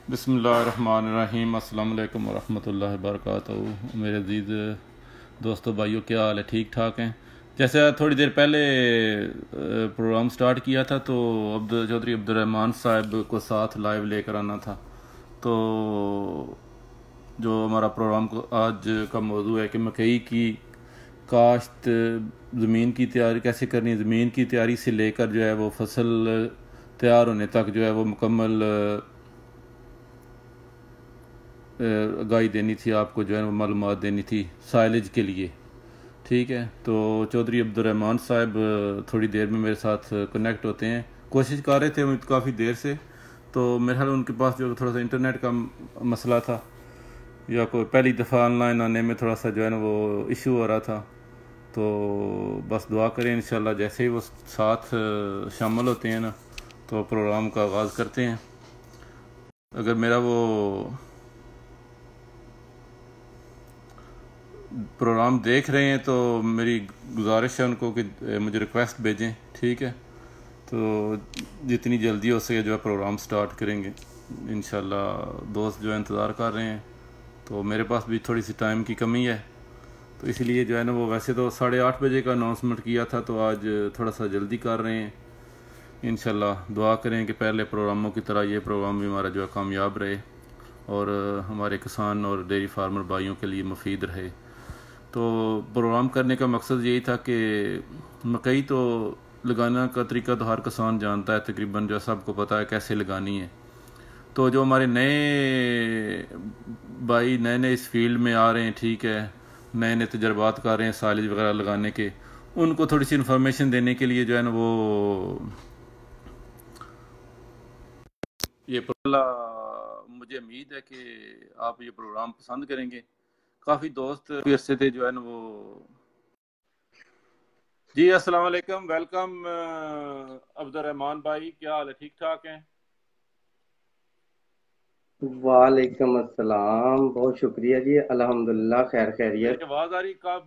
बिस्मिल्लाहिर्रहमानिर्रहीम। अस्सलाम वालेकुम वरहमतुल्लाहि वबरकातुहू। मेरे अजीज़ दोस्तों भाइयों, क्या हाल है? ठीक ठाक हैं? जैसे थोड़ी देर पहले प्रोग्राम स्टार्ट किया था तो चौधरी अब्दुर्रहमान साहब को साथ लाइव लेकर आना था। तो जो हमारा प्रोग्राम को आज का मौजू है कि मकई की काश्त, ज़मीन की तैयारी कैसे करनी है, ज़मीन की तैयारी से लेकर जो है वो फसल तैयार होने तक जो है वो मुकम्मल आगाही देनी थी आपको, जो है वो मालूमात देनी थी साइलेज के लिए। ठीक है, तो चौधरी अब्दुर्रहमान साहब थोड़ी देर में मेरे साथ कनेक्ट होते हैं। कोशिश कर रहे थे काफ़ी देर से, तो मेरे ख्याल उनके पास जो थोड़ा सा इंटरनेट का मसला था, या कोई पहली दफ़ा ऑनलाइन आने में थोड़ा सा जो है ना वो इशू हो रहा था। तो बस दुआ करें, इंशाल्लाह जैसे ही वो साथ शामिल होते हैं ना तो प्रोग्राम का आगाज़ करते हैं। अगर मेरा वो प्रोग्राम देख रहे हैं तो मेरी गुजारिश है उनको कि मुझे रिक्वेस्ट भेजें। ठीक है, तो जितनी जल्दी हो सके जो है प्रोग्राम स्टार्ट करेंगे इंशाल्लाह। दोस्त जो है इंतज़ार कर रहे हैं, तो मेरे पास भी थोड़ी सी टाइम की कमी है, तो इसलिए जो है ना वो वैसे तो 8:30 बजे का अनाउंसमेंट किया था, तो आज थोड़ा सा जल्दी कर रहे हैं। इंशाल्लाह दुआ करें कि पहले प्रोग्रामों की तरह ये प्रोग्राम भी हमारा जो है कामयाब रहे और हमारे किसान और डेयरी फार्मर भाइयों के लिए मुफीद रहे। तो प्रोग्राम करने का मकसद यही था कि मकई तो लगाना का तरीका तो हर किसान जानता है तकरीबन, जो सबको पता है कैसे लगानी है। तो जो हमारे नए भाई नए नए इस फील्ड में आ रहे हैं, ठीक है, नए नए तजर्बात कर रहे हैं साइलेज वगैरह लगाने के, उनको थोड़ी सी इन्फॉर्मेशन देने के लिए जो है ना वो ये मुझे उम्मीद है कि आप ये प्रोग्राम पसंद करेंगे। काफ़ी दोस्त भी अरसे थे जो है ना वो। जी अस्सलाम वालेकुम, वेलकम अब्दुर्रहमान भाई, क्या हाल है? ठीक ठाक हैं? वालेकुम अस्सलाम। बहुत शुक्रिया जी। अल्हम्दुलिल्लाह खैर मेरी खैरियत। आवाज़ आ रही? कब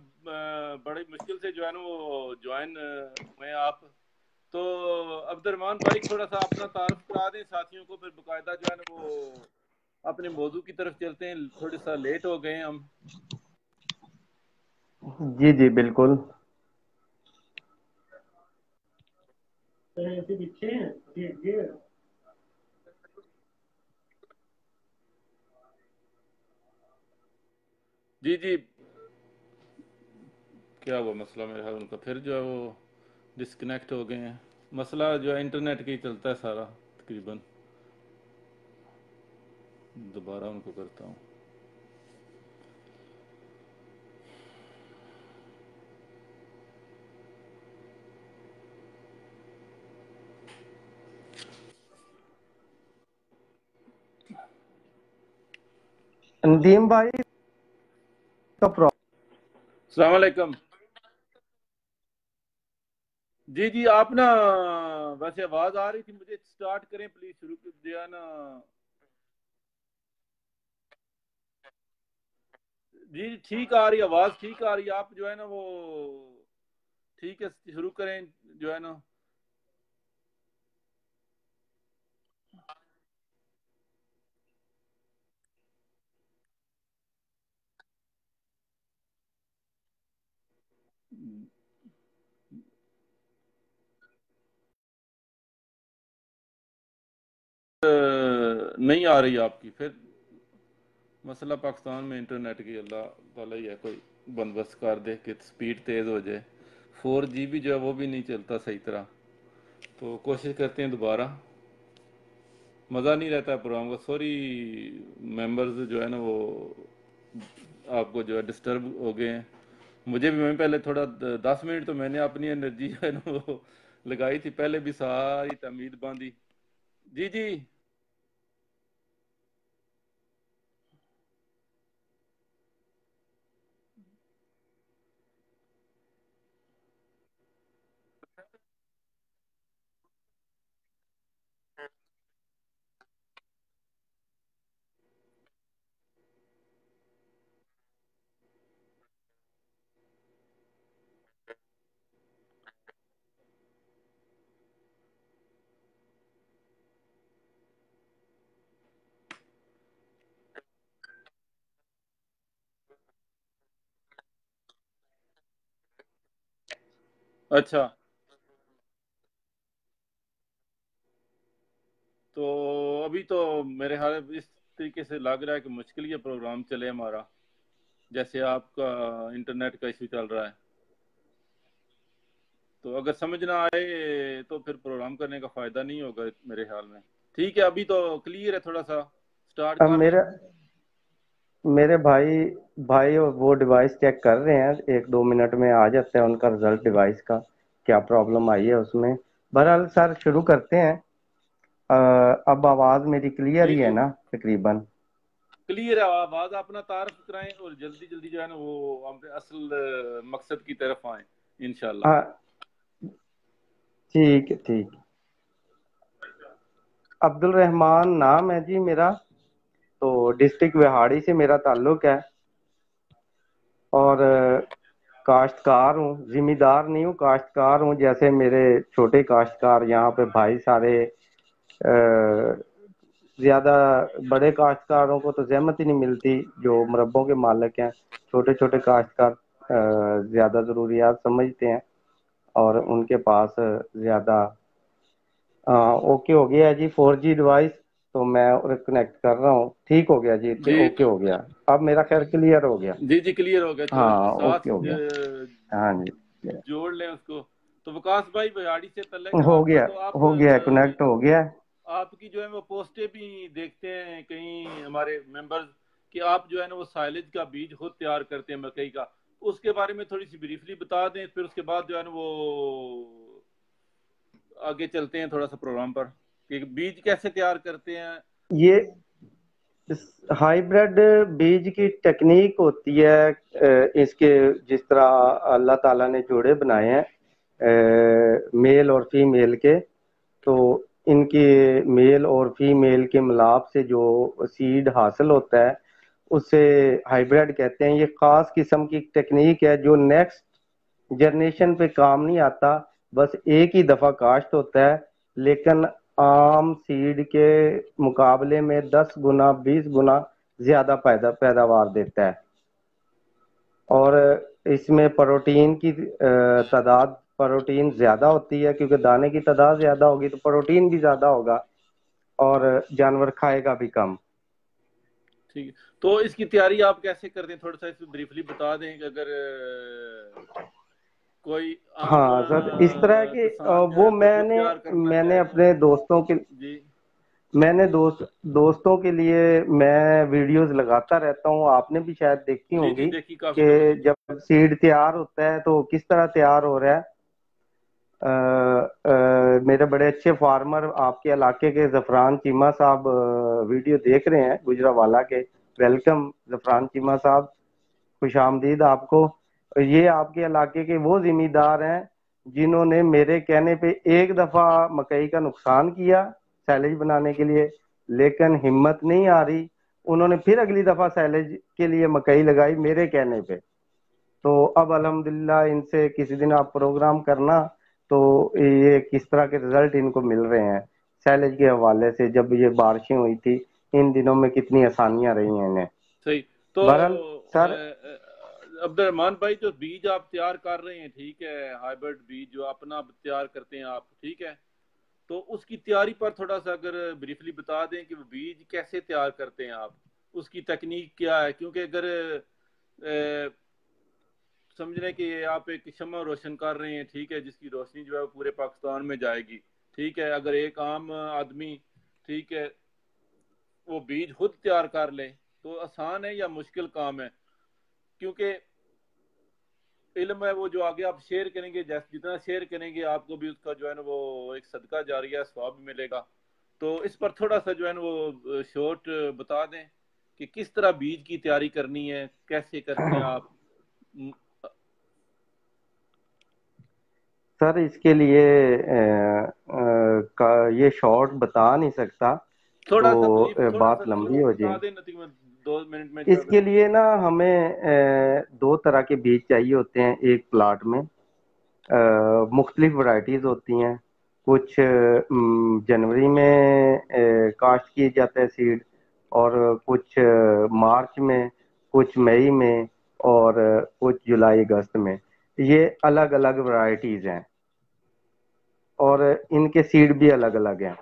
बड़ी मुश्किल से जो है ना वो ज्वाइन हुए आप। तो अब्दुर्रहमान भाई थोड़ा सा अपना तारुफ करा दें साथियों को, फिर बाकायदा जो है ना वो अपने मौजू की तरफ चलते हैं। थोड़ा सा लेट हो गए हैं हम। जी जी बिल्कुल। जी जी, क्या हुआ मसला? मेरे ख्याल उनका फिर जो है वो डिस्कनेक्ट हो गए हैं। मसला जो है इंटरनेट का ही चलता है सारा तकरीबन। दोबारा उनको करता हूँ। नदीम भाई का प्रॉब्लम। अस्सलाम वालेकुम। जी जी, आप ना वैसे आवाज आ रही थी मुझे। स्टार्ट करें प्लीज, शुरू कर दिया ना। जी ठीक आ रही आवाज, ठीक आ रही। आप जो है ना वो ठीक है, शुरू करें जो है ना। नहीं आ रही आपकी फिर। मसला पाकिस्तान में इंटरनेट की अल्लाह ताला ही है, कोई बंदोबस्त कर दे कि स्पीड तेज़ हो जाए। 4G भी जो है वो भी नहीं चलता सही तरह। तो कोशिश करते हैं दोबारा। मज़ा नहीं रहता है प्रोग्राम का। सॉरी मेंबर्स जो है ना वो आपको जो है डिस्टर्ब हो गए हैं। मुझे भी, मैं पहले थोड़ा 10 मिनट तो मैंने अपनी एनर्जी जो है ना वो लगाई थी, पहले भी सारी तमीद बांधी। जी जी। अच्छा, तो अभी तो मेरे हाल इस तरीके से लग रहा है कि मुश्किल ये प्रोग्राम चले हमारा, जैसे आपका इंटरनेट का इशू चल रहा है। तो अगर समझ ना आए तो फिर प्रोग्राम करने का फायदा नहीं होगा मेरे ख्याल में। ठीक है, अभी तो क्लियर है, थोड़ा सा स्टार्ट अब कर लें। मेरे भाई भाई वो डिवाइस चेक कर रहे हैं, 1-2 मिनट में आ जाते हैं उनका रिजल्ट डिवाइस का, क्या प्रॉब्लम आई है उसमें। बहरहाल सर शुरू करते हैं। अब आवाज़ मेरी क्लियर जी ही है जी, ना तकरीबन? क्लियर है। आवाज अपना तारफ कराएं और जल्दी जल्दी जो है ना वो हम असल मकसद की तरफ आए इंशाल्लाह। हाँ, ठीक है ठीक। अब्दुल रहमान नाम है जी मेरा। तो डिस्ट्रिक्ट विहाड़ी से मेरा ताल्लुक है। और काश्तकार हूँ, जिम्मेदार नहीं हूँ, काश्तकार हूँ। जैसे मेरे छोटे काश्तकार यहाँ पे भाई सारे ज्यादा बड़े काश्तकारों को तो जहमत ही नहीं मिलती, जो मुरब्बों के मालिक हैं। छोटे छोटे काश्तकार ज्यादा जरूरियात समझते हैं और उनके पास ज्यादा। ओके हो गया जी 4G डिवाइस। तो मैं कनेक्ट कर रहा हूँ, ठीक हो गया जी, जी ओके हो गया। अब मेरा खैर क्लियर हो गया। जी जी, क्लियर हो गया। तो हाँ साथ ओके हो गया। हाँ जी, जोड़ लें उसको। तो विकास भाई बिहाड़ी से तल्लक है हो आपका, गया, तो आप हो गया, कनेक्ट हो गया। आपकी जो है वो पोस्टें भी देखते हैं कहीं हमारे मेंबर्स, कि आप जो है ना वो साइलेज का बीज खुद तैयार करते हैं मकई का। उसके बारे में थोड़ी सी ब्रीफली बता दें, फिर उसके बाद जो है ना वो आगे चलते हैं थोड़ा सा प्रोग्राम पर, कि बीज कैसे तैयार करते हैं। ये हाइब्रिड बीज की टेक्निक होती है। इसके जिस तरह अल्लाह ताला ने जोड़े बनाए हैं मेल और फीमेल के, तो इनके मेल और फीमेल के मिलाप से जो सीड हासिल होता है उसे हाइब्रिड कहते हैं। ये खास किस्म की टेक्निक है जो नेक्स्ट जनरेशन पे काम नहीं आता। बस एक ही दफा काश्त होता है, लेकिन आम सीड के मुकाबले में 10 गुना 20 गुना ज्यादा पैदावार देता है। और इसमें प्रोटीन की तादाद प्रोटीन ज्यादा होती है, क्योंकि दाने की तादाद ज्यादा होगी तो प्रोटीन भी ज्यादा होगा और जानवर खाएगा भी कम। ठीक है, तो इसकी तैयारी आप कैसे करते हैं, थोड़ा सा इसमें ब्रीफली बता दें कि अगर कोई आम हाँ सर, इस तरह के किसान जो वो है वो खुद मैंने तैयार करना मैंने चाहे तो। अपने दोस्तों के जी मैंने दोस्तों के लिए मैं वीडियोस लगाता रहता हूँ, आपने भी शायद देखी जी जी, होंगी देखी, काफी दफा कि देखी। जब सीड तैयार होता है तो किस तरह तैयार हो रहा है। मेरे बड़े अच्छे फार्मर आपके इलाके के जफरान चीमा साहब वीडियो देख रहे हैं, गुजरावाला के। वेलकम जफरान चीमा साहब, खुश आमदीद आपको। ये आपके इलाके के वो जिम्मेदार हैं जिन्होंने मेरे कहने पे एक दफा मकई का नुकसान किया सैलेज बनाने के लिए, लेकिन हिम्मत नहीं आ रही। उन्होंने फिर अगली दफा सैलेज के लिए मकई लगाई मेरे कहने पे। तो अब अल्हम्दुलिल्लाह इनसे किसी दिन आप प्रोग्राम करना, तो ये किस तरह के रिजल्ट इनको मिल रहे हैं सैलेज के हवाले से। जब ये बारिशें हुई थी इन दिनों में कितनी आसानियां रही हैं इन्हें। सही। तो बहरहाल सर, अब्दुलरहमान भाई, जो बीज आप तैयार कर रहे हैं, ठीक है, हाइब्रिड बीज जो अपना तैयार करते हैं आप, ठीक है, तो उसकी तैयारी पर थोड़ा सा अगर ब्रीफली बता दें कि वो बीज कैसे तैयार करते हैं आप, उसकी तकनीक क्या है। क्योंकि अगर अ, समझ रहे हैं कि आप एक शम्मा रोशन कर रहे हैं, ठीक है, जिसकी रोशनी जो है वो पूरे पाकिस्तान में जाएगी। ठीक है, अगर एक आम आदमी, ठीक है, वो बीज खुद तैयार कर ले तो आसान है या मुश्किल काम है। क्योंकि इल्म है वो जो आगे आप शेयर करेंगे, जैसे जितना शेयर करेंगे आपको भी उसका जो है ना वो एक सदका जारिया स्वाब भी मिलेगा। तो इस पर थोड़ा सा जो है ना वो शॉर्ट बता दें कि किस तरह बीज की तैयारी करनी है, कैसे करते हैं आप। सर इसके लिए ये शॉर्ट बता नहीं सकता, थोड़ा सा तो ब्रीफ, थोड़ा सा बात लंबी शॉर्ट हो बता जाए। दें, तकरीबन 2 मिनट में जो है इसके लिए ना हमें दो तरह के बीज चाहिए होते हैं एक प्लाट में। मुख्तलिफ वैरायटीज होती हैं। कुछ जनवरी में काश्त किए जाते हैं सीड, और कुछ मार्च में, कुछ मई में, और कुछ जुलाई अगस्त में। ये अलग अलग वैरायटीज हैं और इनके सीड भी अलग अलग हैं।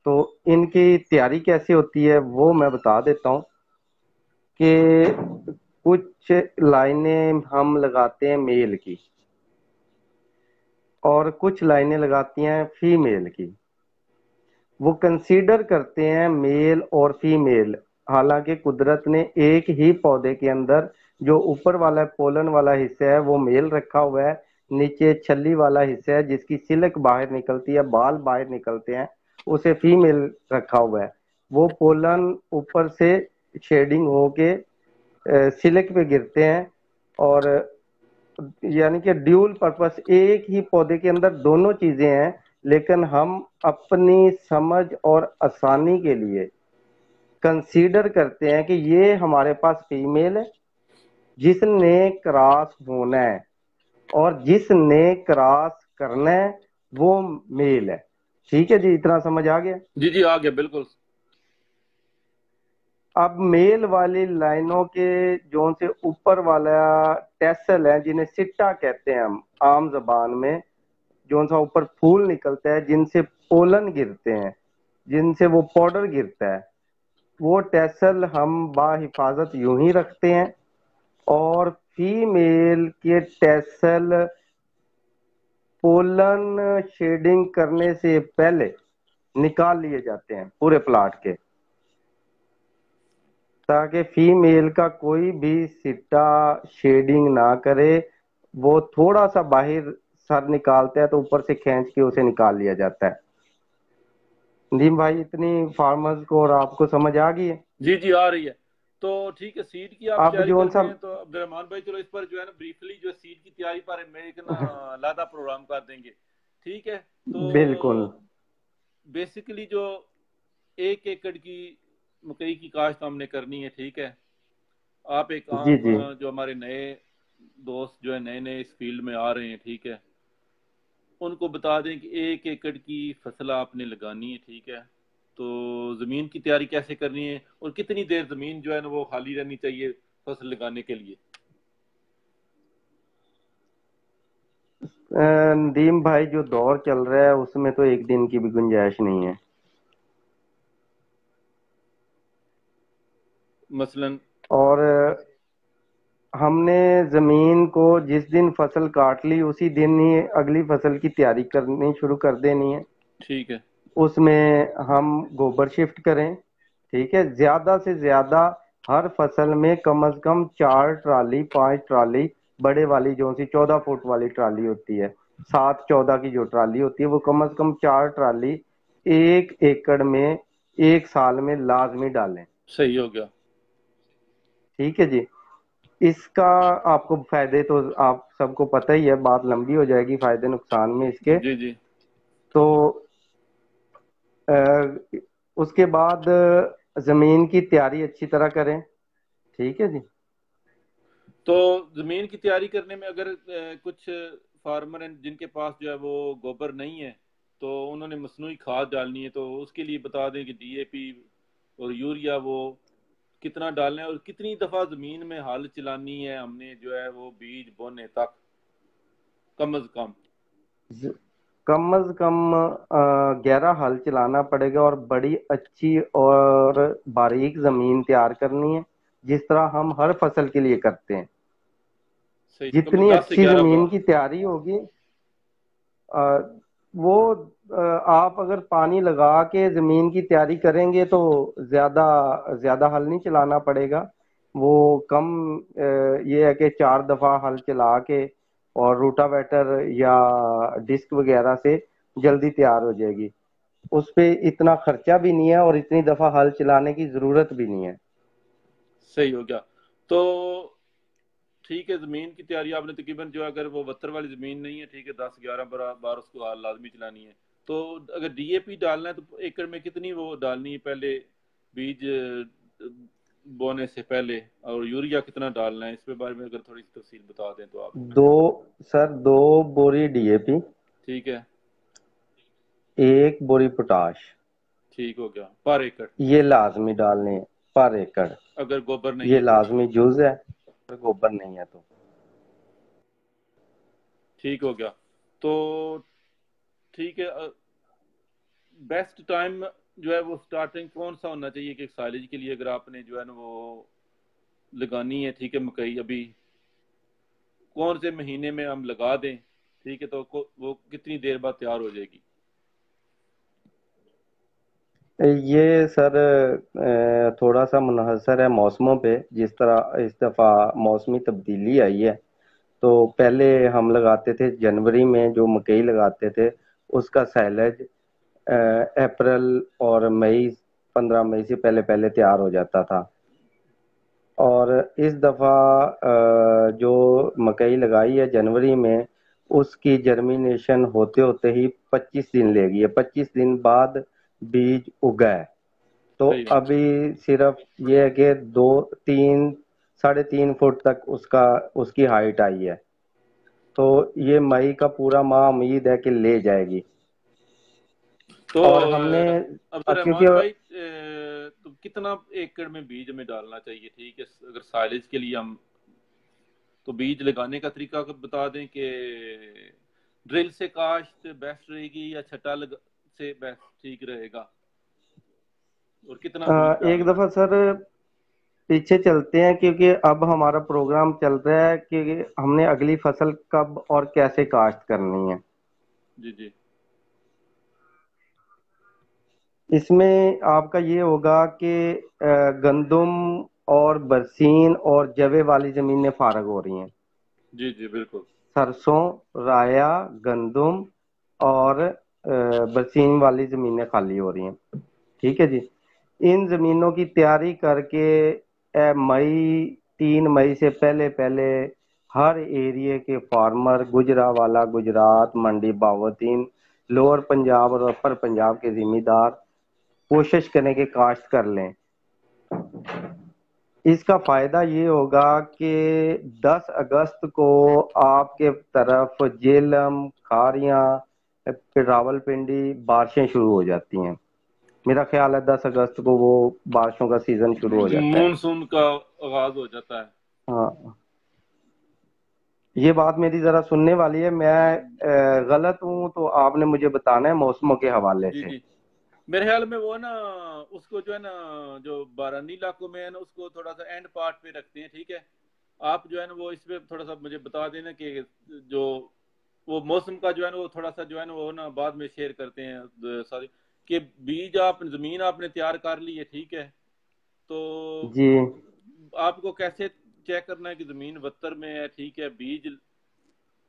तो इनकी तैयारी कैसे होती है वो मैं बता देता हूँ कि कुछ लाइनें हम लगाते हैं मेल की और कुछ लाइनें लगाती हैं फीमेल की। वो कंसीडर करते हैं मेल और फीमेल। हालांकि कुदरत ने एक ही पौधे के अंदर जो ऊपर वाला पोलन वाला हिस्सा है वो मेल रखा हुआ है, नीचे छल्ली वाला हिस्सा है जिसकी सिल्क बाहर निकलती है, बाल बाहर निकलते हैं, उसे फीमेल रखा हुआ है। वो पोलन ऊपर से शेडिंग होके सिल्क पे गिरते हैं और यानी कि ड्यूल पर्पस, एक ही पौधे के अंदर दोनों चीजें हैं, लेकिन हम अपनी समझ और आसानी के लिए कंसीडर करते हैं कि ये हमारे पास फीमेल है जिसने क्रॉस होना है और जिसने क्रॉस करना है वो मेल है। ठीक है जी, इतना समझ आ गया। जी जी आ गया बिल्कुल। अब मेल वाली लाइनों के जो से ऊपर वाला टेसल है जिन्हें सिट्टा कहते हैं हम आम जबान में, जो सा ऊपर फूल निकलता है जिनसे पोलन गिरते हैं, जिनसे वो पाउडर गिरता है, वो टेसल हम बाहिफाजत यूं ही रखते हैं और फीमेल के टेसल पोलन शेडिंग करने से पहले निकाल लिए जाते हैं पूरे प्लाट के, ताकि फीमेल का कोई भी सिट्टा शेडिंग ना करे। वो थोड़ा सा बाहर सर निकालता है तो ऊपर से खींच के उसे निकाल लिया जाता है। नदीम भाई, इतनी फार्मर्स को और आपको समझ आ गई है? जी जी आ रही है। तो ठीक है, सीड की आप अब तैयारी जो कर सा रहे हैं तो अब्दुलरहमान भाई चलो इस पर जो है ना ब्रीफली जो सीड की तैयारी पर मैं एक ना लादा प्रोग्राम कर देंगे। ठीक है। तो बिल्कुल। बेसिकली जो 1 एकड़ की मकई की काश्त हमने करनी है, ठीक है। आप एक जी आम जी। जो हमारे नए दोस्त जो है नए नए इस फील्ड में आ रहे हैं, ठीक है, उनको बता दें कि 1 एकड़ की फसल आपने लगानी है, ठीक है। तो ज़मीन की तैयारी कैसे करनी है और कितनी देर ज़मीन जो है ना वो खाली रहनी चाहिए फसल लगाने के लिए। नदीम भाई, जो दौर चल रहा है उसमें तो एक दिन की भी गुंजाइश नहीं है। मसलन। और हमने जमीन को जिस दिन फसल काट ली उसी दिन ही अगली फसल की तैयारी करनी शुरू कर देनी है। ठीक है। उसमें हम गोबर शिफ्ट करें, ठीक है, ज्यादा से ज्यादा हर फसल में कम से कम 4 ट्राली 5 ट्राली, बड़े वाली जो सी 14 फुट वाली ट्राली होती है, 7-14 की जो ट्राली होती है वो कम से कम 4 ट्राली 1 एकड़ में 1 साल में लाजमी डालें। सही हो गया। ठीक है जी। इसका आपको फायदे तो आप सबको पता ही है, बात लंबी हो जाएगी फायदे नुकसान में इसके। जी जी। तो उसके बाद जमीन की तैयारी अच्छी तरह करें। ठीक है जी। तो ज़मीन की तैयारी करने में अगर कुछ फार्मर हैं जिनके पास जो है वो गोबर नहीं है तो उन्होंने मसनूई खाद डालनी है, तो उसके लिए बता दें कि डीएपी और यूरिया वो कितना डालना है और कितनी दफा जमीन में हल चलानी है हमने जो है वो बीज बोने तक, कम अज कम। ज- कम से कम 11 हल चलाना पड़ेगा और बड़ी अच्छी और बारीक जमीन तैयार करनी है, जिस तरह हम हर फसल के लिए करते हैं। सही, कम जितनी 10 से अच्छी 11 जमीन बार। की तैयारी होगी, आ, वो आप अगर पानी लगा के जमीन की तैयारी करेंगे तो ज्यादा ज्यादा हल नहीं चलाना पड़ेगा। वो कम ये है कि 4 दफा हल चला के और रोटावेटर या डिस्क वगैरह से जल्दी तैयार हो जाएगी। उस पे इतना खर्चा भी नहीं है और इतनी दफा हल चलाने की जरूरत भी नहीं है। सही हो गया। तो ठीक है, जमीन की तैयारी आपने तकरीबन जो अगर वो वत्तर वाली जमीन नहीं है, ठीक है, 10-11 बार उसको लाजमी चलानी है। तो अगर डीएपी डालना है तो एकड़ में कितनी वो डालनी है पहले बीज बोने से पहले, और यूरिया कितना डालना है, इसके बारे में अगर थोड़ी सी तफसील बता दें तो आप। दो सर, 2 बोरी डीएपी, ठीक है। 1 बोरी पोटाश, ठीक हो गया पर एकड़, ये लाजमी डालने हैं पर एकड़। अगर गोबर नहीं ये है तो। लाजमी जुज है, अगर गोबर नहीं है तो। ठीक हो गया। तो ठीक है, बेस्ट टाइम जो है वो स्टार्टिंग कौन सा होना चाहिए कि साइलेज के लिए, अगर आपने जो है ना वो लगानी है, ठीक है, मकई अभी कौन से महीने में हम लगा दें, ठीक है, तो वो कितनी देर बाद तैयार हो जाएगी? ये सर थोड़ा सा मुनहसर है मौसमों पे। जिस तरह इस दफ़ा मौसमी तब्दीली आई है, तो पहले हम लगाते थे जनवरी में, जो मकई लगाते थे उसका साइलेज अप्रैल और मई, 15 मई से पहले पहले तैयार हो जाता था। और इस दफ़ा जो मकई लगाई है जनवरी में, उसकी जर्मिनेशन होते होते ही 25 दिन लेगी है। 25 दिन बाद बीज उगा है। तो सही है। अभी सिर्फ ये है कि 2, 3, 3.5 फुट तक उसकी हाइट आई है। तो ये मई का पूरा माह उम्मीद है कि ले जाएगी। तो और हमने अब्दुल क्योंकि रहमान भाई, तो कितना एकड़ में बीज हमें डालना चाहिए, ठीक है, अगर साइलेज के लिए हम, तो बीज लगाने का तरीका बता दें कि ड्रिल से काश्त बेस्ट रहेगी या छटा से बेस्ट ठीक रहेगा, और कितना बीज एक डालना है? दफा सर पीछे चलते हैं, क्योंकि अब हमारा प्रोग्राम चल रहा है कि हमने अगली फसल कब और कैसे काश्त करनी है। जी जी। इसमें आपका ये होगा कि गंदुम और बरसीन और जवे वाली जमीनें फारग हो रही हैं। जी जी बिल्कुल। सरसों, राया, गंदुम और बरसीन वाली जमीनें खाली हो रही हैं। ठीक है जी। इन जमीनों की तैयारी करके मई 3 मई से पहले पहले हर एरिए के फार्मर, गुजरावाला गुजरात, मंडी बावतीन, लोअर पंजाब और अपर पंजाब के जिम्मेदार कोशिश करें कि काश्त कर लें। इसका फायदा ये होगा कि 10 अगस्त को आपके तरफ जेलम, खारियां, फिर रावलपिंडी बारिशें शुरू हो जाती हैं। मेरा ख्याल है 10 अगस्त को वो बारिशों का सीजन शुरू हो जाता है। मानसून का आगाज हो जाता है। हाँ, ये बात मेरी जरा सुनने वाली है। मैं गलत हूँ तो आपने मुझे बताना है मौसमों के हवाले जी से। जी। मेरे ख्याल में वो ना, उसको जो है ना, जो बारानी इलाकों में है ना, उसको थोड़ा सा एंड पार्ट पे रखते हैं, ठीक है। आप जो है ना वो इस पे थोड़ा सा मुझे बता देना कि जो वो मौसम का जो है ना वो थोड़ा सा जो है ना वो ना बाद में शेयर करते हैं सारी, कि बीज आप जमीन आपने तैयार कर ली है, ठीक है, तो जी आपको कैसे चेक करना है कि जमीन बत्तर में है, ठीक है, बीज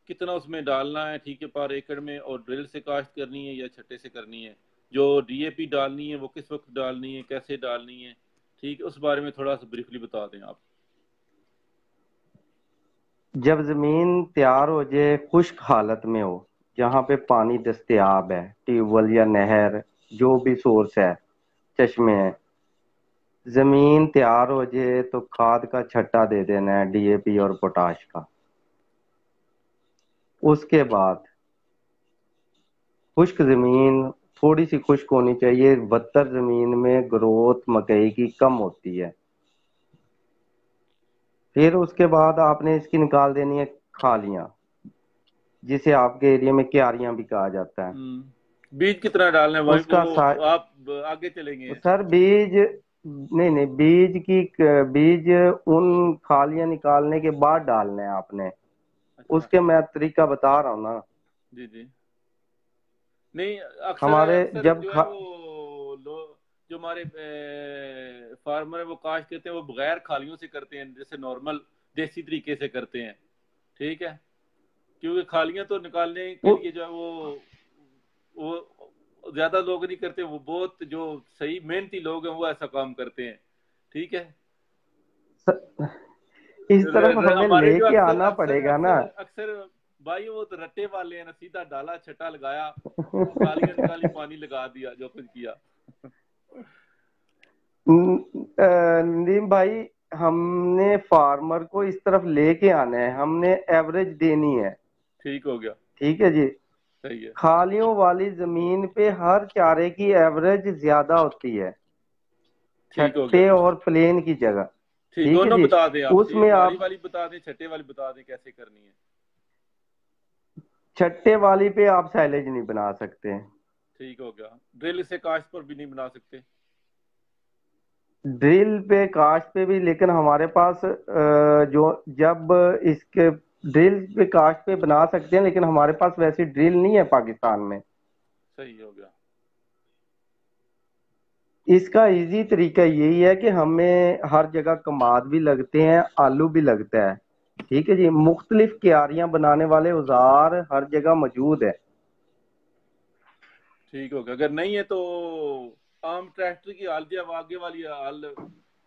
कितना उसमें डालना है, ठीक है, पर एकड़ में, और ड्रिल से काश्त करनी है या छट्टे से करनी है, जो डीएपी डालनी है वो किस वक्त डालनी है, कैसे डालनी है, ठीक है, उस बारे में थोड़ा सा ब्रीफली बता दें आप। जब जमीन तैयार हो जाए, खुश्क हालत में हो, जहाँ पे पानी दस्तयाब है, ट्यूबवेल या नहर, जो भी सोर्स है, चश्मे हैं, जमीन तैयार हो जाए तो खाद का छट्टा दे देना है, डीएपी और पोटाश का। उसके बाद खुश्क जमीन, थोड़ी सी खुश्क होनी चाहिए। बदतर जमीन में ग्रोथ मकई की कम होती है। फिर उसके बाद आपने इसकी निकाल देनी है खालियां, जिसे आपके एरिया में क्यारियां भी कहा जाता है। बीज कितना डालना है भाई, उसका सा वो आप आगे चलेंगे? सर बीज, नहीं नहीं, बीज उन खालियां निकालने के बाद डालने हैं आपने। अच्छा। उसके मैं तरीका बता रहा हूँ ना। जी जी। नहीं, अक्सर हमारे अक्सर जब जो है वो जो हमारे फार्मर है वो काश्त करते हैं, वो बगैर खालियों से करते हैं, जैसे नॉर्मल देसी तरीके से करते हैं, ठीक है, क्योंकि खालियां तो निकालने के वो लिए जो है वो ज्यादा लोग नहीं करते, वो बहुत जो सही मेहनती लोग हैं वो ऐसा काम करते हैं, ठीक है। इस तरफ हमें हमारे जो लेके अक्सर आना अक्सर पड़ेगा ना। अक्सर अक्सर भाई वो तो रट्टे वाले हैं ना, सीधा डाला छटा लगाया, खालियां निकाली, पानी लगा दिया, जो कुछ किया। नदीम भाई, हमने फार्मर को इस तरफ लेके आना है, हमने एवरेज देनी है। ठीक हो गया। ठीक है जी। सही है। खालियों वाली जमीन पे हर चारे की एवरेज ज्यादा होती है, ठीक हो गया। छट्टे और प्लेन की जगह। ठीक, ठीक है दोनों जी। बता दें आप, उसमें भारी आप वाली बता दें, छठे वाली बता दें, कैसे करनी है? छट्टे वाली पे आप साइलेज नहीं बना सकते। ठीक हो गया। ड्रिल से काश पर भी नहीं बना सकते? ड्रिल पे कास्ट पे भी, लेकिन हमारे पास जो जब इसके ड्रिल पे कास्ट पे बना सकते हैं, लेकिन हमारे पास वैसी ड्रिल नहीं है पाकिस्तान में। सही हो गया। इसका इजी तरीका यही है कि हमें हर जगह कमाद भी लगते हैं, आलू भी लगता है। ठीक है जी, मुख्तलिफ क्यारियां बनाने वाले औजार हर जगह मौजूद है। ठीक हो गया। अगर नहीं है तो आम ट्रैक्टर की हल या आगे वाली हल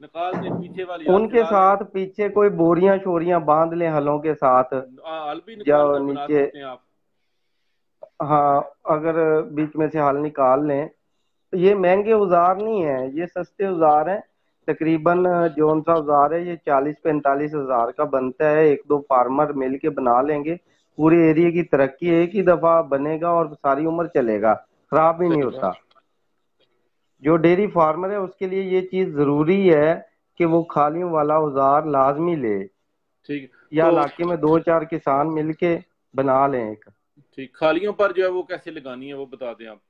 निकाल दें, पीछे वाली हल उनके चला लें। साथ पीछे कोई बोरियां शोरियां बांध लें हलों के साथ, हल भी या निकाल कर बना नीचे। सकते हैं आप। हाँ, अगर बीच में से हल निकाल लें तो ये महंगे औजार नहीं है, ये सस्ते औजार हैं। तकरीबन जौन सा औजार है ये 40-45 हज़ार का बनता है, एक दो फार्मर मिल के बना लेंगे। पूरे एरिया की तरक्की एक ही दफा बनेगा और सारी उम्र चलेगा, खराब भी नहीं सही बात। होता। जो डेयरी फार्मर है उसके लिए ये चीज जरूरी है कि वो खालियों वाला औजार लाजमी ले, ठीक। या तो इलाके में दो चार किसान मिलके बना लें एक। ठीक, खालियों पर जो है वो कैसे लगानी है वो बता दें आप।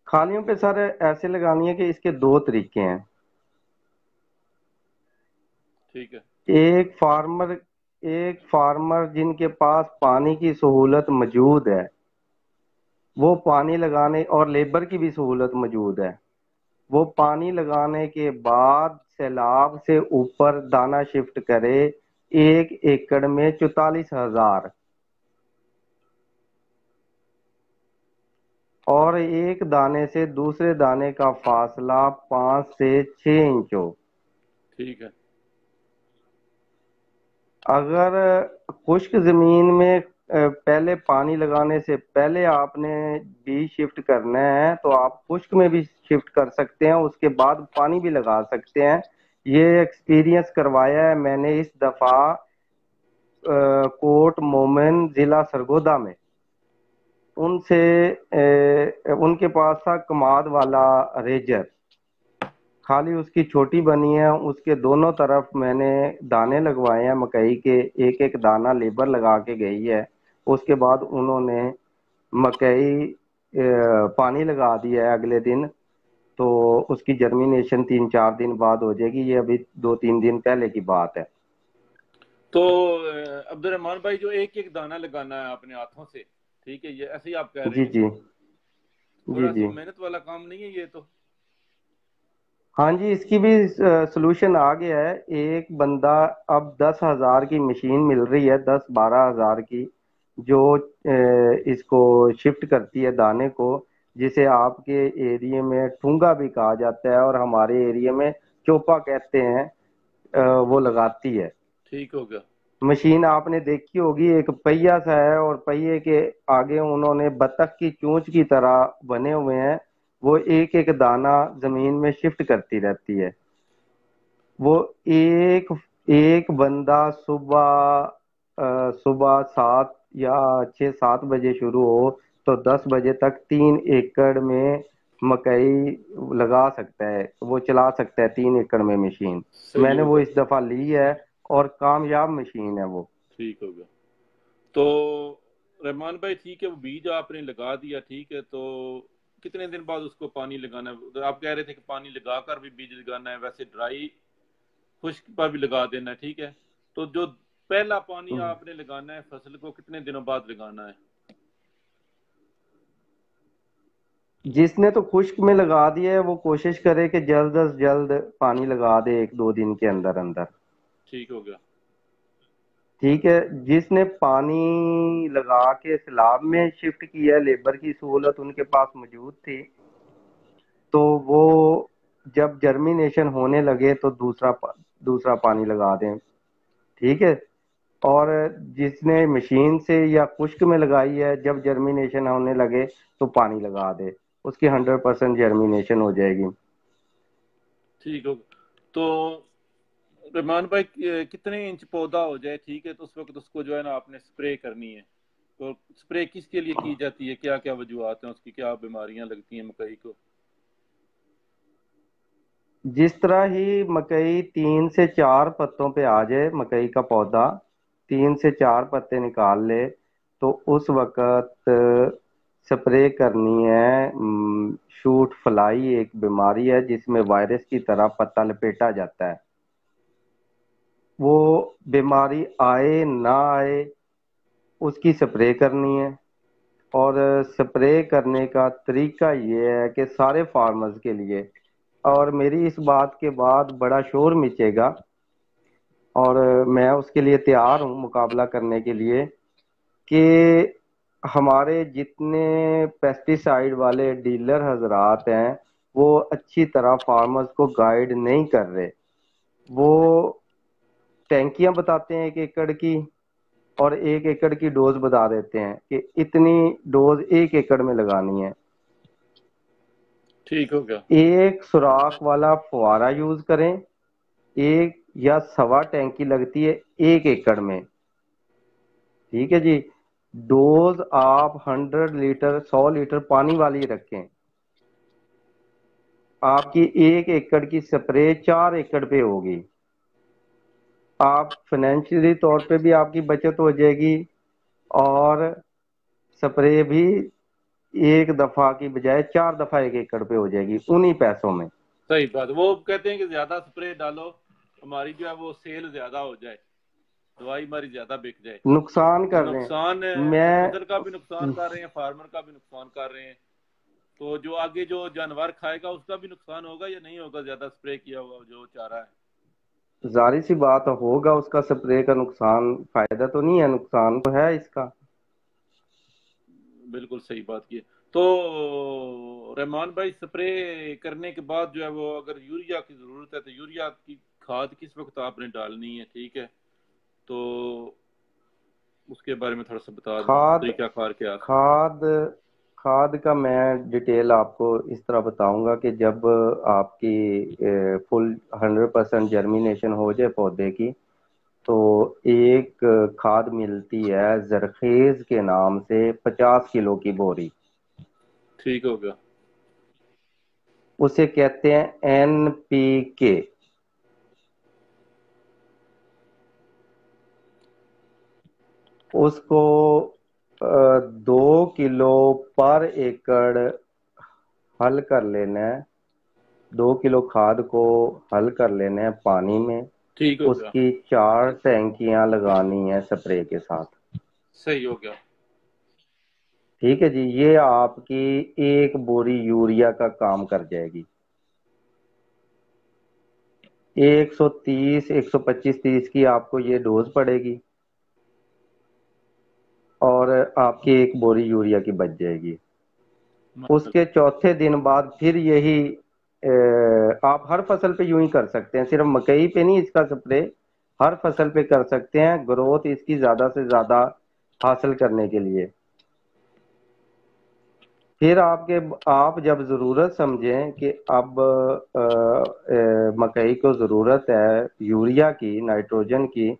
खालियों पे सर ऐसे लगानी है कि इसके दो तरीके हैं। ठीक है। एक फार्मर एक फार्मर जिनके पास पानी की सहूलत मौजूद है, वो पानी लगाने और लेबर की भी सहूलत मौजूद है, वो पानी लगाने के बाद सैलाब से ऊपर दाना शिफ्ट करे। 1 एकड़ में 44 हज़ार, और एक दाने से दूसरे दाने का फासला 5 से 6 इंच हो। ठीक है। अगर खुश्क जमीन में पहले पानी लगाने से पहले आपने बीज शिफ्ट करना है तो आप खुश्क में भी शिफ्ट कर सकते हैं, उसके बाद पानी भी लगा सकते हैं। ये एक्सपीरियंस करवाया है मैंने इस दफा कोट मोमिन जिला सरगोदा में। उनसे उनके पास था कमाद वाला रेजर, खाली उसकी छोटी बनी है, उसके दोनों तरफ मैंने दाने लगवाए हैं मकई के, एक एक दाना लेबर लगा के गई है। उसके बाद उन्होंने मकई पानी लगा दिया है अगले दिन, तो उसकी जर्मिनेशन 3-4 दिन बाद हो जाएगी। ये अभी 2-3 दिन पहले की बात है। तो अब्दुलरहमान भाई, जो एक एक दाना लगाना है अपने हाथों से, ठीक है, ये ऐसे ही आप कह रहे जी हैं, जी। जी थोड़ा सा जी। मेहनत वाला काम नहीं है ये तो? हाँ जी, इसकी भी सोल्यूशन आ गया है। एक बंदा, अब 10 हज़ार की मशीन मिल रही है, 10-12 हज़ार की, जो इसको शिफ्ट करती है दाने को, जिसे आपके एरिया में ठूंगा भी कहा जाता है और हमारे एरिया में चोपा कहते हैं। वो लगाती है। ठीक हो गया। मशीन आपने देखी होगी, एक पहिया सा है और पहिए के आगे उन्होंने बतख की चोंच की तरह बने हुए हैं, वो एक एक दाना जमीन में शिफ्ट करती रहती है। वो एक एक बंदा सुबह 7 या 6-7 बजे शुरू हो तो 10 बजे तक 3 एकड़ में मकई लगा सकता है, वो चला सकता है 3 एकड़ में मशीन। सही मैंने हो वो गया। इस दफा ली है और कामयाब मशीन है वो। ठीक हो गया। तो रहमान भाई ठीक है, वो बीज आपने लगा दिया, ठीक है, तो कितने दिन बाद उसको पानी लगाना है? तो आप कह रहे थे कि पानी लगा कर भी बीज लगाना है, वैसे ड्राई खुश्क पर भी लगा देना है, ठीक है। तो जो पहला पानी आपने लगाना है फसल को, कितने दिनों बाद लगाना है? जिसने तो खुश्क में लगा दिया है वो कोशिश करे कि जल्द अज जल्द पानी लगा दे, 1-2 दिन के अंदर अंदर। ठीक हो गया। ठीक है। जिसने पानी लगा के सैलाब में शिफ्ट किया, लेबर की सहूलत उनके पास मौजूद थी, तो वो जब जर्मिनेशन होने लगे तो दूसरा पानी लगा दें। ठीक है। और जिसने मशीन से या खुश्क में लगाई है, जब जर्मिनेशन होने लगे तो पानी लगा दे, उसकी 100% जर्मिनेशन हो जाएगी। ठीक हो गया। तो रहमान भाई, कितने इंच पौधा हो जाए, ठीक है, तो उस वक्त उसको जो है ना आपने स्प्रे करनी है। तो स्प्रे किसके लिए की जाती है, क्या क्या वजूहत हैं उसकी, क्या बीमारियां लगती हैं मकई को? जिस तरह ही मकई 3 से 4 पत्तों पे आ जाए मकई का पौधा, 3 से 4 पत्ते निकाल ले तो उस वक्त स्प्रे करनी है। शूट फ्लाई एक बीमारी है जिसमें वायरस की तरह पत्ता लपेटा जाता है। वो बीमारी आए ना आए उसकी स्प्रे करनी है। और स्प्रे करने का तरीका ये है कि सारे फार्मर्स के लिए, और मेरी इस बात के बाद बड़ा शोर मचेगा और मैं उसके लिए तैयार हूँ मुकाबला करने के लिए, कि हमारे जितने पेस्टिसाइड वाले डीलर हजरात हैं वो अच्छी तरह फार्मर्स को गाइड नहीं कर रहे। वो टैंकियां बताते हैं 1 एकड़ की और 1 एकड़ की डोज बता देते हैं कि इतनी डोज 1 एकड़ में लगानी है। ठीक हो गया। एक सुराख वाला फुहारा यूज करें। 1 या 1.25 टैंकी लगती है 1 एकड़ में। ठीक है जी। डोज आप 100 लीटर 100 लीटर पानी वाली रखें। आपकी 1 एकड़ की स्प्रे 4 एकड़ पे होगी। आप फाइनेंशियली तौर पे भी आपकी बचत हो जाएगी और स्प्रे भी एक दफा की बजाय 4 दफा 1 एकड़ पे हो जाएगी उन्हीं पैसों में। सही बात। वो कहते हैं कि ज्यादा स्प्रे डालो, हमारी जो है वो सेल ज्यादा हो जाए, दवाई हमारी ज्यादा बिक जाए। नुकसान तो कर रहे नुकसान हैं। मैं फसल का भी नुकसान कर रहे हैं, फार्मर का भी नुकसान कर रहे हैं। तो जो आगे जो जानवर खाएगा उसका भी नुकसान होगा या नहीं होगा, ज्यादा स्प्रे किया हुआ जो चारा है? जारी सी बात होगा उसका स्प्रे का नुकसान। फायदा तो नहीं है, नुकसान तो है इसका। बिल्कुल सही बात की है। तो रहमान भाई, स्प्रे करने के बाद जो है वो अगर यूरिया की जरूरत है तो यूरिया की खाद किस वक्त आपने डालनी है, ठीक है? तो उसके बारे में थोड़ा सा बता दें, खाद तरीका कार क्या? खाद खाद का मैं डिटेल आपको इस तरह बताऊंगा कि जब आपकी फुल 100% जर्मिनेशन हो जाए पौधे की, तो एक खाद मिलती है जरखेज के नाम से 50 किलो की बोरी। ठीक हो गया। उसे कहते हैं NPK। उसको 2 किलो पर एकड़ हल कर लेना है। 2 किलो खाद को हल कर लेना है पानी में। ठीक हो गया। उसकी 4 टैंकियां लगानी है स्प्रे के साथ। सही हो गया। ठीक है जी। ये आपकी एक बोरी यूरिया का काम कर जाएगी। 130 125 30 की आपको ये डोज पड़ेगी और आपकी एक बोरी यूरिया की बच जाएगी। उसके चौथे दिन बाद फिर यही आप हर फसल पे यूं ही कर सकते हैं, सिर्फ मकई पे नहीं इसका स्प्रे, हर फसल पे कर सकते हैं ग्रोथ इसकी ज्यादा से ज्यादा हासिल करने के लिए। फिर आप जब जरूरत समझें कि अब मकई को जरूरत है यूरिया की, नाइट्रोजन की,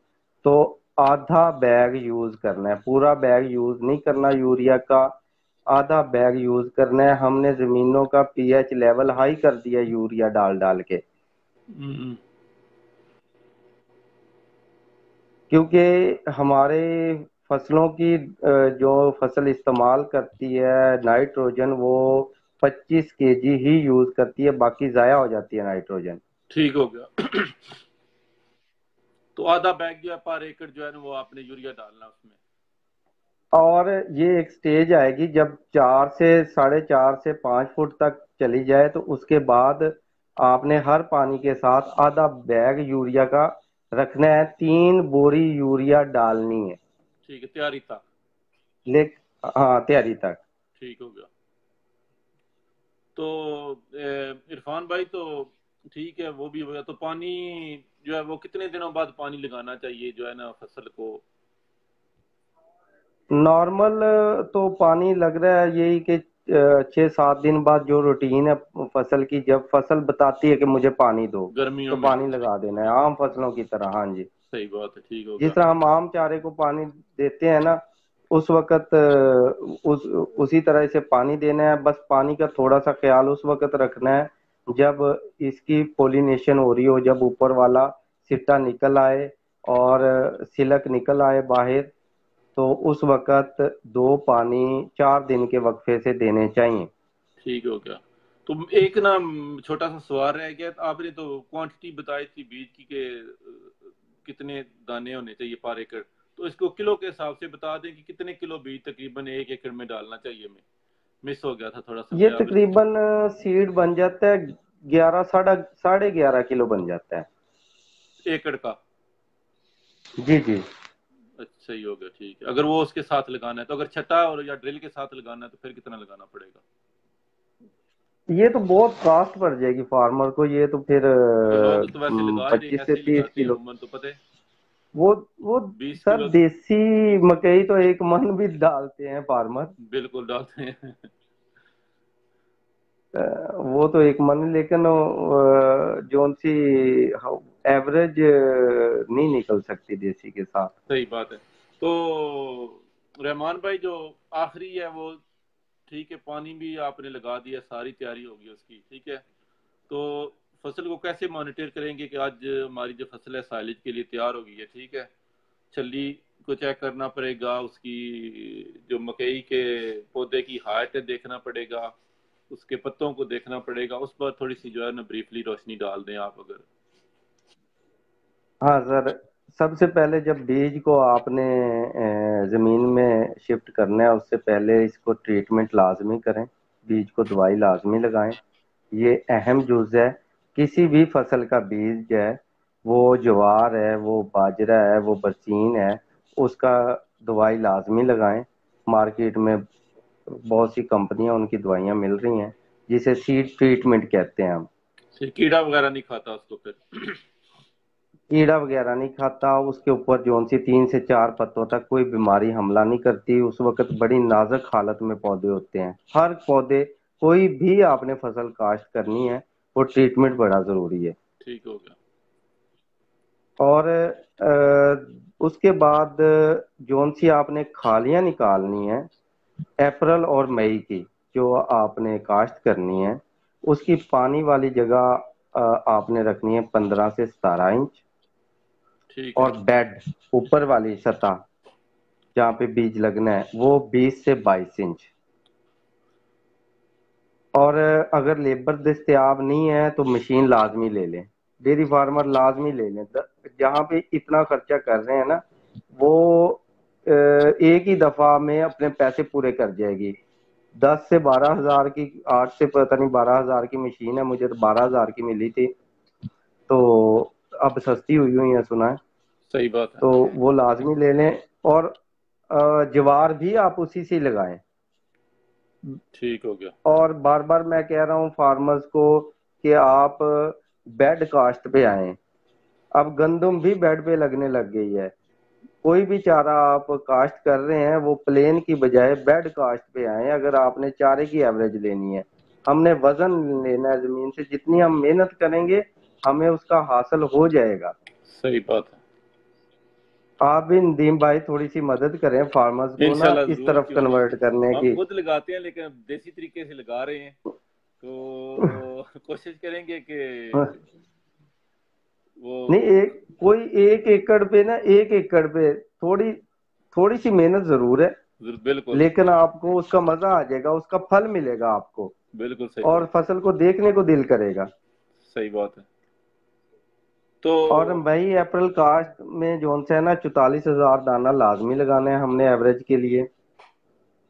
तो आधा बैग यूज करना है, पूरा बैग यूज नहीं करना यूरिया का। आधा बैग यूज करना है। हमने जमीनों का पीएच लेवल हाई कर दिया यूरिया डाल डाल के, क्योंकि हमारे फसलों की जो फसल इस्तेमाल करती है नाइट्रोजन, वो 25 kg ही यूज करती है, बाकी जाया हो जाती है नाइट्रोजन। ठीक हो गया। तो आधा बैग जो है पर एकड़ जो है ना वो आपने यूरिया डालना उसमें। और ये एक स्टेज आएगी जब 4 से 4.5 से 5 फुट तक चली जाए, तो उसके बाद आपने हर पानी के साथ आधा बैग यूरिया का रखना है। 3 बोरी यूरिया डालनी है। ठीक है, तैयारी तक। लेक हाँ, तैयारी तक। ठीक हो गया। तो इरफान भाई, तो ठीक है, वो भी हो गया। तो पानी जो है वो कितने दिनों बाद पानी लगाना चाहिए जो है ना फसल को? नॉर्मल तो पानी लग रहा है यही कि 6 7 दिन बाद, जो रूटीन है फसल की, जब फसल बताती है कि मुझे पानी दो गर्मियों तो में? पानी लगा देना है, आम फसलों की तरह। हाँ जी। सही बात है। ठीक हो जिस गया। तरह हम आम चारे को पानी देते हैं ना, उस वक्त उसी तरह इसे पानी देना है। बस पानी का थोड़ा सा ख्याल उस वक्त रखना है जब इसकी पोलिनेशन हो रही हो, जब ऊपर वाला सिट्टा निकल आए और सिलक निकल आए बाहर, तो उस वक्त 2 पानी 4 दिन के वक्फे से देने चाहिए। ठीक हो गया। तो एक ना छोटा सा सवाल रह गया, आपने तो क्वांटिटी बताई थी बीज की के कितने दाने होने चाहिए पर एकड़, तो इसको किलो के हिसाब से बता दें कि कितने किलो बीज तकरीबन 1 एकड़ में डालना चाहिए। मैं मिस हो गया था थोड़ा सा ये मेरा भी। तकरीबन सीड बन जाता है 11 साढ़े 11 किलो बन जाता है। एकड़ का? जी जी। अच्छा ही हो गया, ठीक है। अगर वो उसके साथ लगाना है तो, अगर छटा और या ड्रिल के साथ लगाना है तो फिर कितना लगाना पड़ेगा? ये तो बहुत कास्ट पड़ जाएगी फार्मर को, ये तो फिर तो लोग तो वैसे लगा ही रहे, 25 से ऐसे ही 30 लगाते हैं किलो अमूमन, तो पता है। वो 20 किलो। सर देसी मकई तो 1 मन भी डालते हैं फार्मर। बिल्कुल डालते हैं। वो तो 1 मन, लेकिन जोन सी एवरेज नहीं निकल सकती देसी के साथ। सही बात है। तो रहमान भाई, जो आखिरी है वो, ठीक है, पानी भी आपने लगा दिया, सारी तैयारी होगी उसकी, ठीक है। तो फसल को कैसे मॉनिटर करेंगे कि आज हमारी जो फसल है साइलेज के लिए तैयार हो गई है, ठीक है। छली को चेक करना पड़ेगा, उसकी जो मकई के पौधे की हाइट है देखना पड़ेगा, उसके पत्तों को देखना पड़ेगा। उस पर थोड़ी सी जो है ना ब्रीफली रोशनी डाल दें आप अगर। हाँ सर, सबसे पहले जब बीज को आपने जमीन में शिफ्ट करना है, उससे पहले इसको ट्रीटमेंट लाजमी करें, बीज को दवाई लाजमी लगाएं। ये अहम जुज है। किसी भी फसल का बीज जो है, वो ज्वार है, वो बाजरा है, वो बरसीन है, उसका दवाई लाजमी लगाएं। मार्केट में बहुत सी कंपनियां, उनकी दवाइयां मिल रही हैं, जिसे सीड ट्रीटमेंट कहते हैं हम। कीड़ा वगैरह नहीं खाता उसको फिर? कीड़ा वगैरह नहीं खाता, उसके ऊपर जो सी 3 से 4 पत्तों तक कोई बीमारी हमला नहीं करती। उस वक्त बड़ी नाजुक हालत में पौधे होते हैं, हर पौधे, कोई भी आपने फसल काश्त करनी है, वो ट्रीटमेंट बड़ा जरूरी है। ठीक हो गया। और उसके बाद जोन सी आपने खालियां निकालनी है, अप्रैल और मई की, जो आपने काश्त करनी है, उसकी पानी वाली जगह आपने रखनी है 15 से 17 इंच। ठीक है। और बेड, ऊपर वाली सतह जहाँ पे बीज लगना है, वो 20 से 22 इंच। और अगर लेबर दस्तयाब नहीं है तो मशीन लाजमी ले लें, डेयरी फार्मर लाजमी ले लें। जहाँ पे इतना खर्चा कर रहे हैं ना, वो एक ही दफा में अपने पैसे पूरे कर जाएगी। 10 से 12 हजार की, 8 से पता नहीं 12 हजार की मशीन है, मुझे तो 12 हजार की मिली थी। तो अब सस्ती हुई हुई है सुना है। सही बात है। तो वो लाजमी ले लें। और ज्वार भी आप उसी से लगाएं। ठीक हो गया। और बार बार मैं कह रहा हूँ फार्मर्स को कि आप बेड कास्ट पे आए। अब गंदम भी बेड पे लगने लग गई है। कोई भी चारा आप कास्ट कर रहे हैं, वो प्लेन की बजाय बेड कास्ट पे आए। अगर आपने चारे की एवरेज लेनी है, हमने वजन लेना है जमीन से, जितनी हम मेहनत करेंगे हमें उसका हासिल हो जाएगा। सही बात है। आप भी नदीम भाई थोड़ी सी मदद करें फार्मर्स को ना, इंशाल्लाह इस जरूर, तरफ क्यों नहीं। कन्वर्ट करने हम की। खुद लगाते हैं लेकिन अब देसी तरीके से लगा रहे हैं, तो कोशिश करेंगे कि वो। नहीं, एक कोई 1 एकड़ पे ना, 1 एकड़ पे थोड़ी थोड़ी सी मेहनत जरूर है, बिल्कुल। लेकिन आपको उसका मजा आ जाएगा, उसका फल मिलेगा आपको। बिल्कुल सही और बात। फसल को देखने को दिल करेगा। सही बात है। तो और भाई अप्रैल कास्ट में जोन से है ना, 44 हजार दाना लाजमी लगाना है हमने एवरेज के लिए।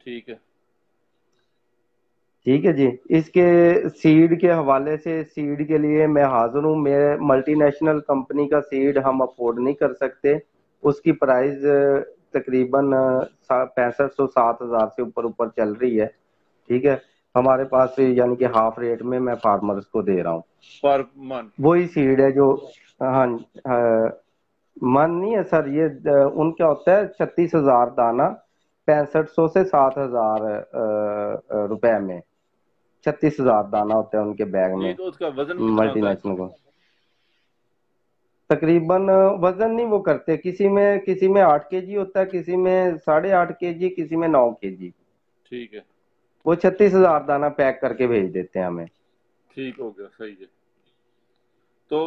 ठीक है। ठीक है जी। इसके सीड के हवाले से, सीड के लिए मैं हाजिर हूँ। मैं मल्टीनेशनल कंपनी का सीड हम अफोर्ड नहीं कर सकते। उसकी प्राइस तकरीबन 6500 7000 से ऊपर ऊपर चल रही है। ठीक है। हमारे पास यानी कि हाफ रेट में मैं फार्मर्स को दे रहा हूँ। पर मन? वही सीड है जो, हाँ, मन नहीं है सर, ये उनका होता है 36 हजार दाना, 6500 से 7000 रुपए में। 36 हजार दाना होता है उनके बैग नहीं, में। तो उसका वजन कितना होता है? मल्टीनेशनल को तकरीबन वजन नहीं वो करते, किसी में 8 केजी होता है, किसी में 8.5 केजी, किसी में 9 केजी। ठीक है। वो 36 हजार दाना पैक करके भेज देते हैं हमें। ठीक हो गया, सही है। तो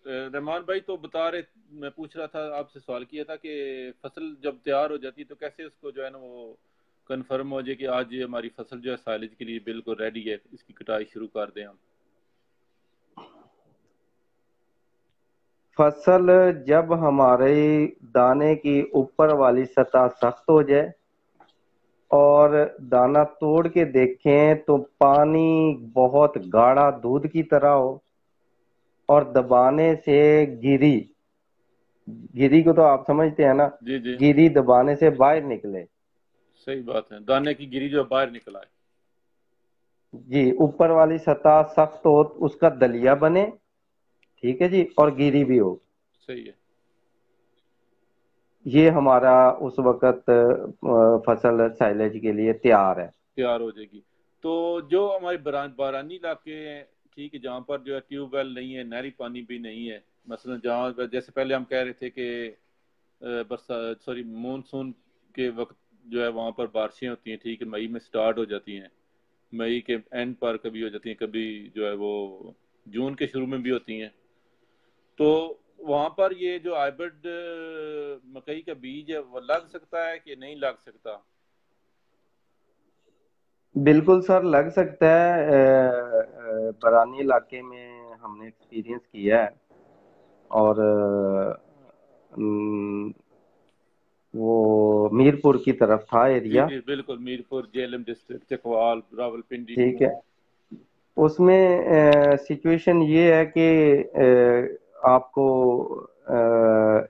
रहमान भाई तो बता रहे, मैं पूछ रहा था, आपसे सवाल किया था कि फसल जब तैयार हो जाती है तो कैसे उसको जो है ना वो कंफर्म हो जाए कि आज ये हमारी फसल जो है साइलेज के लिए बिल्कुल रेडी है, इसकी कटाई शुरू कर दें हम। फसल जब हमारे दाने की ऊपर वाली सतह सख्त हो जाए और दाना तोड़ के देखें तो पानी बहुत गाढ़ा दूध की तरह हो और दबाने से गिरी, गिरी को तो आप समझते हैं ना, जी जी, गिरी दबाने से बाहर निकले। सही बात है, दाने की गिरी जो है बाहर निकल आए। जी, ऊपर वाली सतह सख्त हो उसका दलिया बने, ठीक है जी, और गिरी भी हो। सही है। ये हमारा उस वक्त फसल साइलेज के लिए तैयार है। तैयार हो जाएगी। तो जो हमारे बारानी इलाके हैं, ठीक है, जहाँ पर जो है ट्यूबवेल नहीं है, नहरी पानी भी नहीं है, मसलन जहाँ जैसे पहले हम कह रहे थे कि बरसात सॉरी मानसून के वक्त जो है वहाँ पर बारिशें होती हैं, ठीक है, मई में स्टार्ट हो जाती हैं, मई के एंड पर कभी हो जाती हैं, कभी जो है वो जून के शुरू में भी होती हैं। तो वहाँ पर ये जो हाइब्रिड मकई का बीज है वो लग सकता है कि नहीं लग सकता? बिल्कुल सर, लग सकता है। बरानी इलाके में हमने एक्सपीरियंस किया है और वो मीरपुर की तरफ था जी एरिया, जी बिल्कुल, मीरपुर, जेएलएम डिस्ट्रिक्ट, चकवाल, रावलपिंडी। ठीक है। उसमें सिचुएशन ये है कि आपको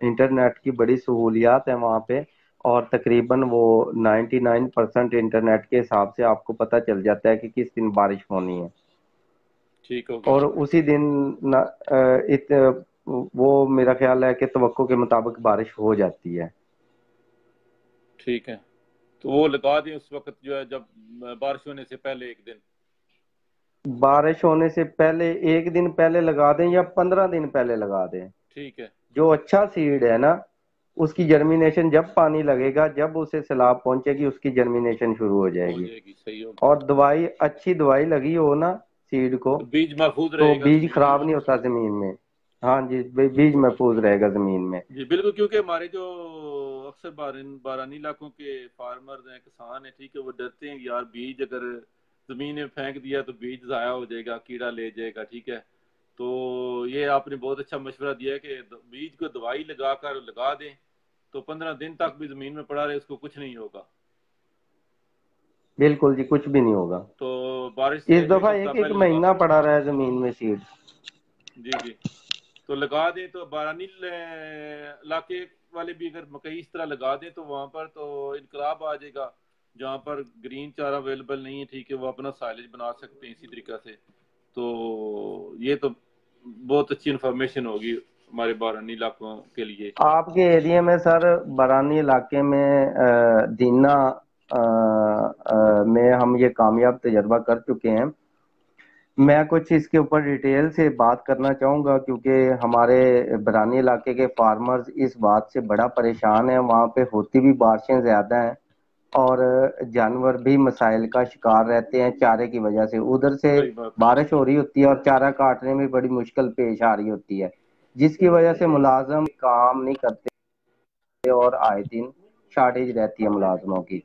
इंटरनेट की बड़ी सहूलियात है वहाँ पे, और तकरीबन वो 99% इंटरनेट के हिसाब से आपको पता चल जाता है कि किस दिन बारिश होनी है, ठीक हो गया। और उसी दिन न, वो मेरा ख्याल है कि तवक्को के मुताबिक बारिश हो जाती है। ठीक है, तो वो लगा दें उस वक्त जो है जब बारिश होने से पहले एक दिन। बारिश होने से पहले एक दिन पहले लगा दें या 15 दिन पहले लगा दें। ठीक है। जो अच्छा सीड है ना, उसकी जर्मिनेशन जब पानी लगेगा, जब उसे सैलाब पहुंचेगी, उसकी जर्मिनेशन शुरू हो हो जाएगी। जाएगी, सही हो गया। और दवाई, अच्छी दवाई लगी हो ना सीड को, तो बीज महफूज तो रहेगा बीज जमीन में। खराब नहीं होता जमीन में। हाँ जी, बीज महफूज रहेगा जमीन में। जी बिल्कुल, क्योंकि हमारे जो अक्सर बारानी इलाकों के फार्मर्स हैं, किसान हैं, ठीक है, वो डरते हैं कि यार बीज अगर जमीन में फेंक दिया तो बीज ज़ाया हो जाएगा, कीड़ा ले जाएगा, ठीक है। तो ये आपने बहुत अच्छा मशवरा दिया है कि बीज को दवाई लगा कर लगा दें, तो 15 दिन तक भी जमीन में पड़ा रहे, उसको कुछ नहीं होगा। बिल्कुल जी, कुछ भी नहीं होगा। तो बारिश से इस एक दफा हफ्ता एक एक पहले लगा। महीना पड़ा रहा है जमीन में सीड। जी जी, तो लगा दें तो बारानी इलाके वाले भी अगर मकई इस तरह लगा दें तो वहां पर तो इनकलाब आ जाएगा। जहाँ पर ग्रीन चारा अवेलेबल नहीं है, ठीक है, वो अपना साइलेज बना सकते हैं इसी तरीका से। तो ये तो बहुत अच्छी इंफॉर्मेशन होगी हमारे बारानी इलाकों के लिए। आपके एरिया में सर, बरानी इलाके में दीना में हम ये कामयाब तजर्बा कर चुके हैं। मैं कुछ इसके ऊपर डिटेल से बात करना चाहूँगा, क्योंकि हमारे बरानी इलाके के फार्मर्स इस बात से बड़ा परेशान हैं। वहाँ पे होती भी बारिशें ज़्यादा हैं और जानवर भी मसाइल का शिकार रहते हैं चारे की वजह से। उधर से सही बात है। बारिश हो रही होती है और चारा काटने में बड़ी मुश्किल पेश आ रही होती है, जिसकी वजह से मुलाजम काम नहीं करते और आए दिन शॉर्टेज रहती है मुलाजमों की।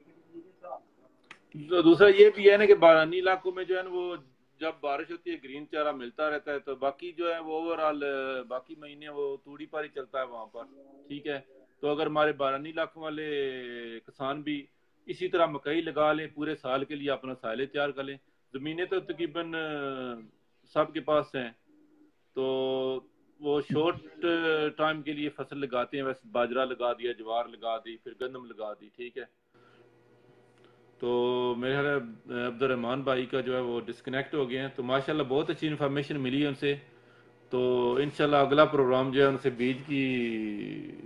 तो दूसरा ये भी है ना कि बारानी इलाकों में जो है ना वो जब बारिश होती है ग्रीन चारा मिलता रहता है, तो बाकी जो है वो ओवरऑल बाकी महीने वो तूड़ी पर ही चलता है वहां पर, ठीक है। तो अगर हमारे बारानी इलाकों वाले किसान भी इसी तरह मकई लगा लें, पूरे साल के लिए अपना साइले तैयार कर लें। जमीनें तो तकरीबन सबके पास हैं, तो वो शॉर्ट टाइम के लिए फसल लगाते हैं, वैसे बाजरा लगा दिया, ज्वार लगा दी, फिर गंदम लगा दी, ठीक है। तो मेरे ख्याल है अब्दुलरहमान भाई का जो है वो डिस्कनेक्ट हो गए हैं, तो माशाल्लाह बहुत अच्छी इन्फॉर्मेशन मिली है उनसे। तो इंशाल्लाह अगला प्रोग्राम जो है उनसे बीज की,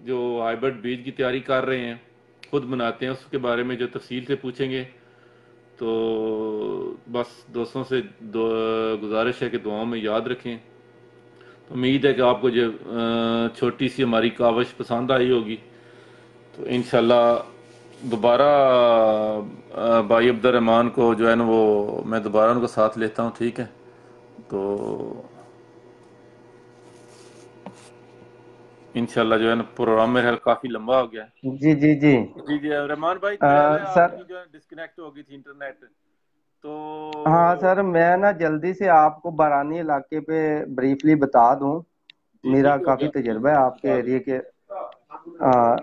जो हाइब्रिड बीज की तैयारी कर रहे हैं, खुद बनाते हैं, उसके बारे में जो तफसील से पूछेंगे। तो बस दोस्तों से गुजारिश है कि दुआओं में याद रखें। तो उम्मीद है कि आपको जो छोटी सी हमारी कावश पसंद आई होगी। तो इंशाल्लाह दोबारा भाई अब्दुलरहमान को जो है ना वो मैं दोबारा उनको साथ लेता हूँ, ठीक है। तो इंशाल्लाह जो है ना प्रोग्राम मेरे ख्याल काफी लंबा हो गया है। जी जी जी। जी जी रहमान भाई, मेरे ख्याल है सर, आपकी जो है डिस्कनेक्ट हो गई थी इंटरनेट, तो हाँ सर, मैं ना जल्दी से आपको बारानी इलाके पे ब्रीफली बता दूं। जी मेरा ठीक हो काफ़ी गया, तजर्बा है बिल्कुल आपके बता दें। एरिए के।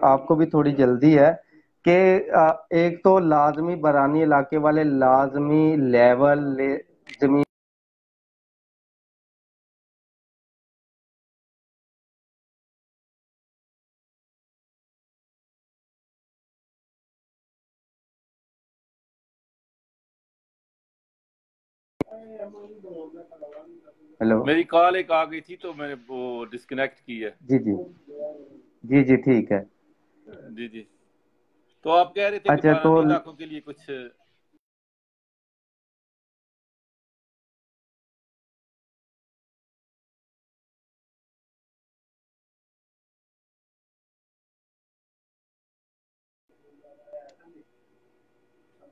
आपको भी थोड़ी जल्दी है कि एक तो लाजमी बारानी इलाके वाले लाजमी लेवल जमीन। हेलो। मेरी कॉल एक आ गई थी तो मैंने वो डिस्कनेक्ट की है। जी जी जी जी, ठीक है। जी जी। तो आप कह रहे थे कि अच्छा तो बारानी इलाकों के लिए कुछ।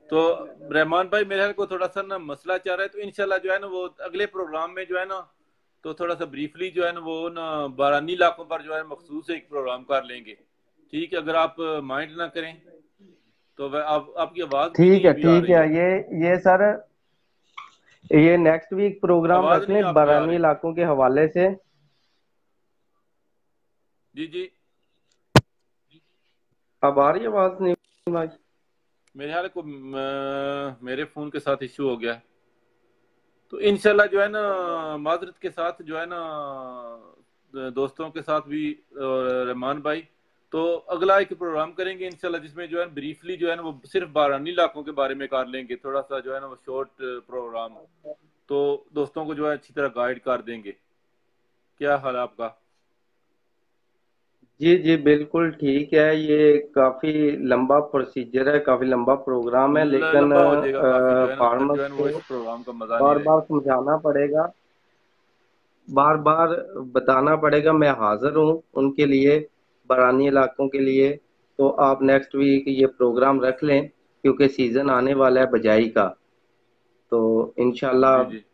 तो रहमान भाई, मेरे ख्याल को थोड़ा सा ना मसला चाह रहा है, तो इंशाल्लाह जो है ना वो अगले प्रोग्राम में जो है ना, तो थोड़ा सा ब्रीफली जो है ना वो ना बारानी इलाकों पर जो है मखसूस एक प्रोग्राम कर लेंगे। ठीक है, अगर आप माइंड ना करें तो आप आपकी आवाज भी नहीं अभी आ ठीक रही है। है। ये सर, ये नेक्स्ट वीक प्रोग्राम आवाज रख नहीं लें आपकी आ बारानी रही। इलाकों के हवाले से। जी जी। अब आ रही है आवाज नहीं भाई? मेरे ख्याल को मेरे फोन के साथ इश्यू हो गया है। तो इंशाल्लाह जो है ना माजरत के साथ जो है ना दोस्तों के साथ भी रहमान भाई, तो अगला एक प्रोग्राम करेंगे इंशाल्लाह, जिसमें जो है ब्रीफली जो है ना वो सिर्फ बारानी इलाकों के बारे में कर लेंगे, थोड़ा सा जो है ना वो शॉर्ट प्रोग्राम, तो दोस्तों को जो है अच्छी तरह गाइड कर देंगे। क्या हाल है आपका? जी जी, बिल्कुल ठीक है। ये काफी लंबा प्रोसीजर है, काफी लंबा प्रोग्राम है, लेकिन लंबा हो जाएगा काफी जो है ना, फिर जो फार्मर्स है ना वो को इस प्रोग्राम का मजा नहीं बार बार रहेगा। समझाना पड़ेगा, बार बार बताना पड़ेगा। मैं हाजिर हूँ उनके लिए, बारानी इलाकों के लिए। तो आप नेक्स्ट वीक ये प्रोग्राम रख लें, क्योंकि सीजन आने वाला है बजाई का। तो इंशाल्लाह जी जी।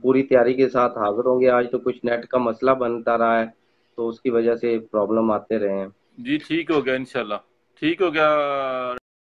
पूरी तैयारी के साथ हाजिर होंगे। आज तो कुछ नेट का मसला बनता रहा है, तो उसकी वजह से प्रॉब्लम आते रहे हैं। जी ठीक हो गया इंशाल्लाह। ठीक हो गया।